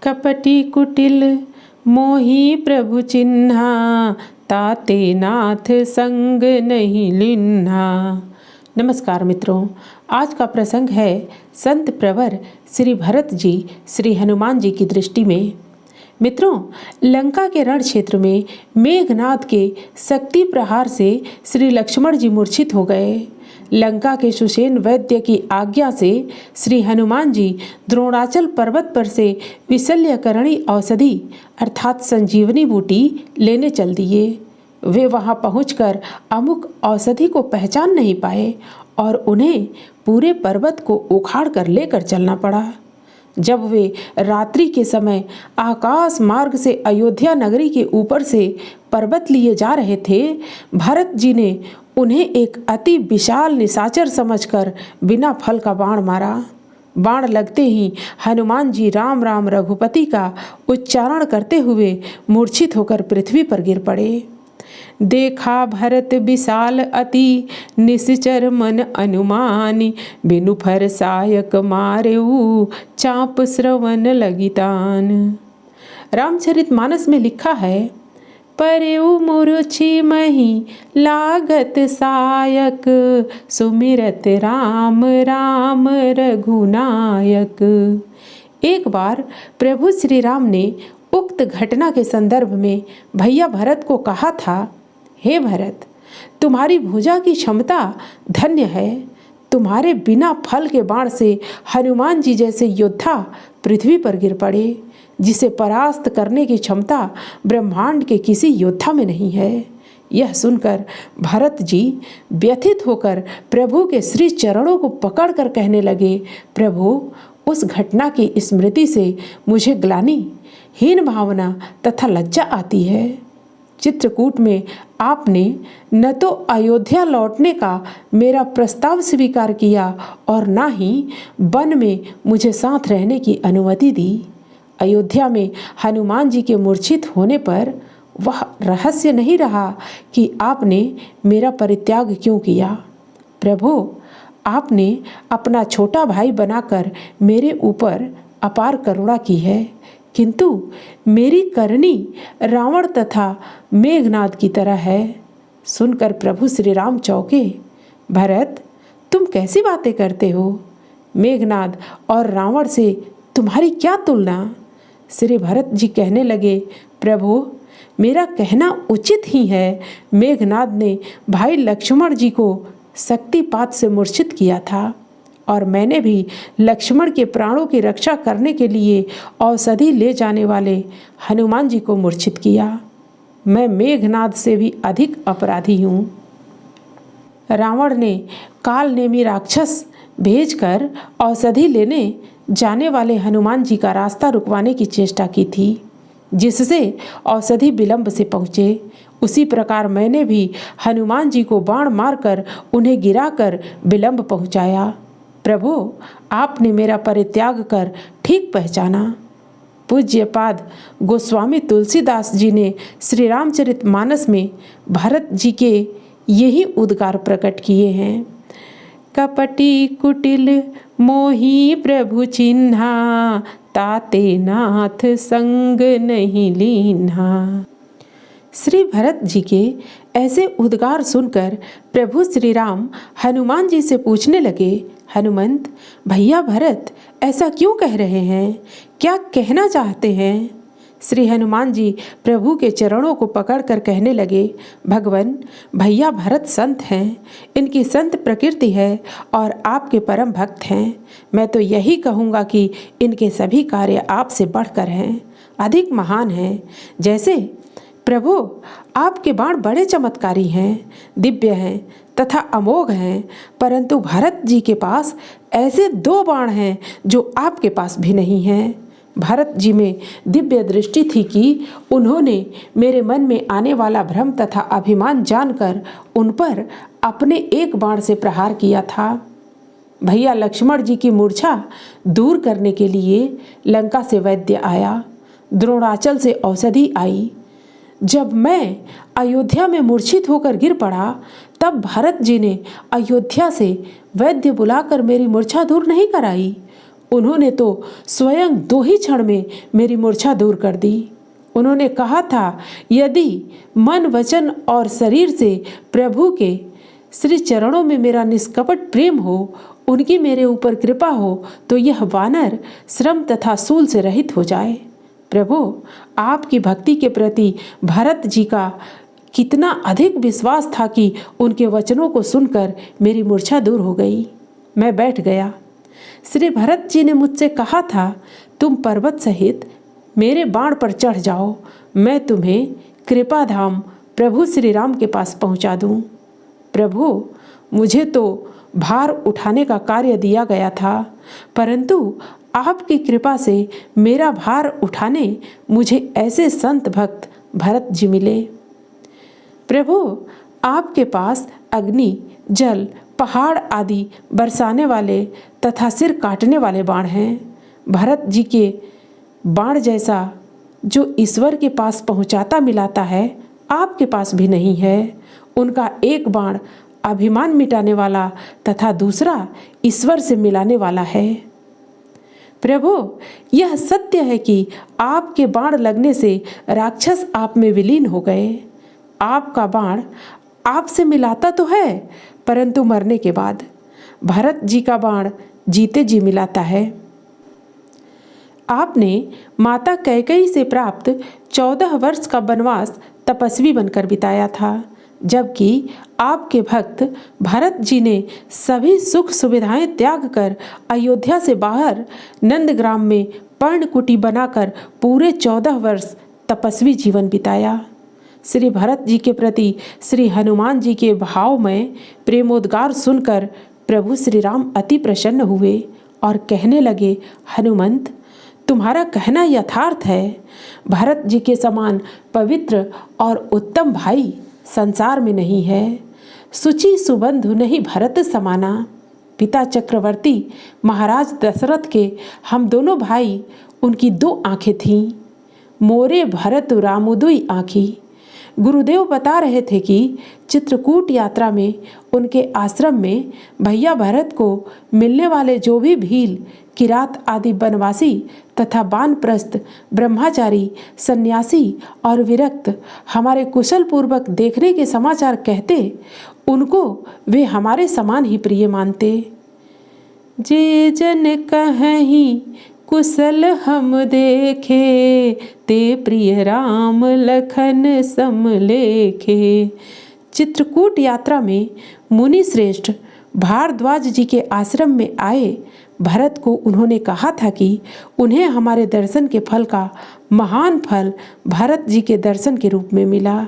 कपटी कुटिल मोही प्रभु चिन्हा, ताते नाथ संग नहीं लिन्हा। नमस्कार मित्रों, आज का प्रसंग है संत प्रवर श्री भरत जी श्री हनुमान जी की दृष्टि में। मित्रों, लंका के रण क्षेत्र में मेघनाद के शक्ति प्रहार से श्री लक्ष्मण जी मूर्छित हो गए। लंका के सुषेण वैद्य की आज्ञा से श्री हनुमान जी द्रोणाचल पर्वत पर से विशल्यकरणी औषधि अर्थात संजीवनी बूटी लेने चल दिए। वे वहां पहुंचकर अमुक औषधि को पहचान नहीं पाए और उन्हें पूरे पर्वत को उखाड़ कर लेकर चलना पड़ा। जब वे रात्रि के समय आकाश मार्ग से अयोध्या नगरी के ऊपर से पर्वत लिए जा रहे थे, भरत जी ने उन्हें एक अति विशाल निशाचर समझकर बिना फल का बाण मारा। बाण लगते ही हनुमान जी राम राम रघुपति का उच्चारण करते हुए मूर्छित होकर पृथ्वी पर गिर पड़े। देखा भरत विशाल अति निश्चर मन अनुमानी, बिनु फर सायक मारेऊ चाप श्रवण लगितान। रामचरितमानस में लिखा है, परेऊ मूर्छि मही लागत सायक, सुमिरत राम राम रघुनायक। एक बार प्रभु श्री राम ने उक्त घटना के संदर्भ में भैया भरत को कहा था, हे भरत, तुम्हारी भुजा की क्षमता धन्य है। तुम्हारे बिना फल के बाण से हनुमान जी जैसे योद्धा पृथ्वी पर गिर पड़े, जिसे परास्त करने की क्षमता ब्रह्मांड के किसी योद्धा में नहीं है। यह सुनकर भरत जी व्यथित होकर प्रभु के श्री चरणों को पकड़कर कहने लगे, प्रभु, उस घटना की स्मृति से मुझे ग्लानि, हीन भावना तथा लज्जा आती है। चित्रकूट में आपने न तो अयोध्या लौटने का मेरा प्रस्ताव स्वीकार किया और न ही वन में मुझे साथ रहने की अनुमति दी। अयोध्या में हनुमान जी के मूर्छित होने पर वह रहस्य नहीं रहा कि आपने मेरा परित्याग क्यों किया। प्रभु, आपने अपना छोटा भाई बनाकर मेरे ऊपर अपार करुणा की है, किंतु मेरी करनी रावण तथा मेघनाद की तरह है। सुनकर प्रभु श्री राम चौंके। भरत, तुम कैसी बातें करते हो? मेघनाद और रावण से तुम्हारी क्या तुलना? श्री भरत जी कहने लगे, प्रभु, मेरा कहना उचित ही है। मेघनाद ने भाई लक्ष्मण जी को शक्तिपात से मूर्छित किया था और मैंने भी लक्ष्मण के प्राणों की रक्षा करने के लिए औषधि ले जाने वाले हनुमान जी को मूर्छित किया। मैं मेघनाद से भी अधिक अपराधी हूँ। रावण ने काल नेमी राक्षस भेजकर औषधि लेने जाने वाले हनुमान जी का रास्ता रुकवाने की चेष्टा की थी, जिससे औषधि विलंब से पहुँचे। उसी प्रकार मैंने भी हनुमान जी को बाण मारकर उन्हें गिराकर विलंब पहुँचाया। प्रभु, आपने मेरा परित्याग कर ठीक पहचाना। पूज्यपाद गोस्वामी तुलसीदास जी ने श्री रामचरितमानस में भरत जी के यही उद्गार प्रकट किए हैं। कपटी कुटिल मोही प्रभु चिन्हा, ताते नाथ संग नहीं लीन्हा। श्री भरत जी के ऐसे उद्गार सुनकर प्रभु श्री राम हनुमान जी से पूछने लगे, हनुमंत, भैया भरत ऐसा क्यों कह रहे हैं? क्या कहना चाहते हैं? श्री हनुमान जी प्रभु के चरणों को पकड़कर कहने लगे, भगवान, भैया भरत संत हैं, इनकी संत प्रकृति है और आपके परम भक्त हैं। मैं तो यही कहूँगा कि इनके सभी कार्य आपसे बढ़कर हैं, अधिक महान हैं। जैसे प्रभु, आपके बाण बड़े चमत्कारी हैं, दिव्य हैं तथा अमोघ हैं, परंतु भरत जी के पास ऐसे 2 बाण हैं जो आपके पास भी नहीं हैं। भरत जी में दिव्य दृष्टि थी कि उन्होंने मेरे मन में आने वाला भ्रम तथा अभिमान जानकर उन पर अपने एक बाण से प्रहार किया था। भैया लक्ष्मण जी की मूर्छा दूर करने के लिए लंका से वैद्य आया, द्रोणाचल से औषधि आई। जब मैं अयोध्या में मूर्छित होकर गिर पड़ा, तब भरत जी ने अयोध्या से वैद्य बुलाकर मेरी मूर्छा दूर नहीं कराई, उन्होंने तो स्वयं 2 ही क्षण में मेरी मूर्छा दूर कर दी। उन्होंने कहा था, यदि मन, वचन और शरीर से प्रभु के श्री चरणों में मेरा निष्कपट प्रेम हो, उनकी मेरे ऊपर कृपा हो, तो यह वानर श्रम तथा शूल से रहित हो जाए। प्रभु, आपकी भक्ति के प्रति भरत जी का कितना अधिक विश्वास था कि उनके वचनों को सुनकर मेरी मूर्छा दूर हो गई। मैं बैठ गया। श्री भरत जी ने मुझसे कहा था, तुम पर्वत सहित मेरे बाण पर चढ़ जाओ, मैं तुम्हें कृपा धाम प्रभु श्री राम के पास पहुंचा दूं। प्रभु, मुझे तो भार उठाने का कार्य दिया गया था, परंतु आपकी कृपा से मेरा भार उठाने मुझे ऐसे संत भक्त भरत जी मिले। प्रभु, आपके पास अग्नि, जल, पहाड़ आदि बरसाने वाले तथा सिर काटने वाले बाण हैं। भरत जी के बाण जैसा जो ईश्वर के पास पहुंचाता मिलाता है, आपके पास भी नहीं है। उनका एक बाण अभिमान मिटाने वाला तथा दूसरा ईश्वर से मिलाने वाला है। प्रभु, यह सत्य है कि आपके बाण लगने से राक्षस आप में विलीन हो गए। आपका बाण आपसे मिलाता तो है, परंतु मरने के बाद। भरत जी का बाण जीते जी मिलाता है। आपने माता कैकेयी से प्राप्त 14 वर्ष का वनवास तपस्वी बनकर बिताया था, जबकि आपके भक्त भरत जी ने सभी सुख सुविधाएं त्याग कर अयोध्या से बाहर नंदग्राम में पर्णकुटी बनाकर पूरे 14 वर्ष तपस्वी जीवन बिताया। श्री भरत जी के प्रति श्री हनुमान जी के भाव में प्रेमोद्गार सुनकर प्रभु श्री राम अति प्रसन्न हुए और कहने लगे, हनुमंत, तुम्हारा कहना यथार्थ है। भरत जी के समान पवित्र और उत्तम भाई संसार में नहीं है। सुचि सुबंधु नहीं भरत समाना। पिता चक्रवर्ती महाराज दशरथ के हम दोनों भाई, उनकी 2 आंखें थीं, मोरे भरत रामुदुई आँखी। गुरुदेव बता रहे थे कि चित्रकूट यात्रा में उनके आश्रम में भैया भरत को मिलने वाले जो भी भील, किरात आदि वनवासी तथा वानप्रस्थ, ब्रह्मचारी, सन्यासी और विरक्त हमारे कुशल पूर्वक देखने के समाचार कहते, उनको वे हमारे समान ही प्रिय मानते। जे जन कहीं कुशल हम देखे, ते प्रिय राम लखन सम लेखे। चित्रकूट यात्रा में मुनि श्रेष्ठ भारद्वाज जी के आश्रम में आए भरत को उन्होंने कहा था कि उन्हें हमारे दर्शन के फल का महान फल भरत जी के दर्शन के रूप में मिला।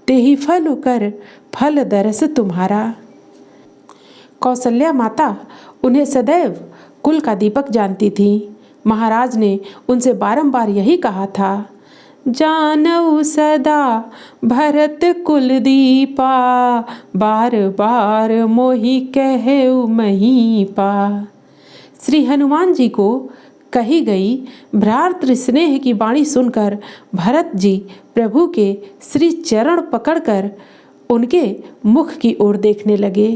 ते ही फल कर फल दरस तुम्हारा। कौशल्या माता उन्हें सदैव कुल का दीपक जानती थी। महाराज ने उनसे बारंबार यही कहा था, जानऊ सदा भरत कुल दीपा, बार बार मोहि कहऊ महीपा। श्री हनुमान जी को कही गई भ्रातृ स्नेह की वाणी सुनकर भरत जी प्रभु के श्री चरण पकड़कर उनके मुख की ओर देखने लगे।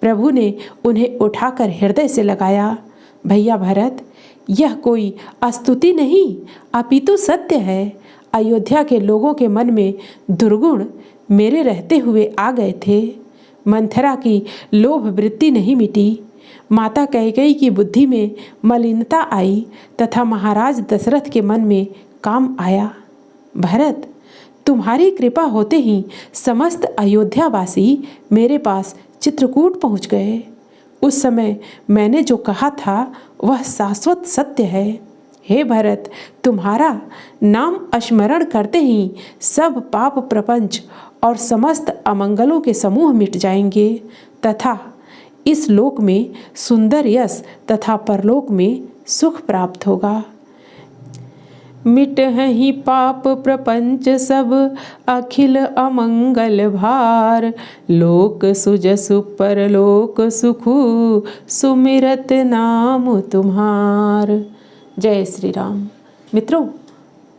प्रभु ने उन्हें उठाकर हृदय से लगाया। भैया भरत, यह कोई स्तुति नहीं अपितु सत्य है। अयोध्या के लोगों के मन में दुर्गुण मेरे रहते हुए आ गए थे। मंथरा की लोभ वृत्ति नहीं मिटी, माता कैकेयी की बुद्धि में मलिनता आई तथा महाराज दशरथ के मन में काम आया। भरत, तुम्हारी कृपा होते ही समस्त अयोध्यावासी मेरे पास चित्रकूट पहुंच गए। उस समय मैंने जो कहा था वह शाश्वत सत्य है। हे भरत, तुम्हारा नाम स्मरण करते ही सब पाप प्रपंच और समस्त अमंगलों के समूह मिट जाएंगे तथा इस लोक में सुंदर यश तथा परलोक में सुख प्राप्त होगा। मिट ही पाप प्रपंच सब अखिल अमंगल भार, लोक सुजसु परलोक सुखु सुमिरत नाम तुम्हार। जय श्री राम। मित्रों,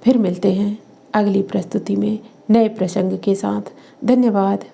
फिर मिलते हैं अगली प्रस्तुति में नए प्रसंग के साथ। धन्यवाद।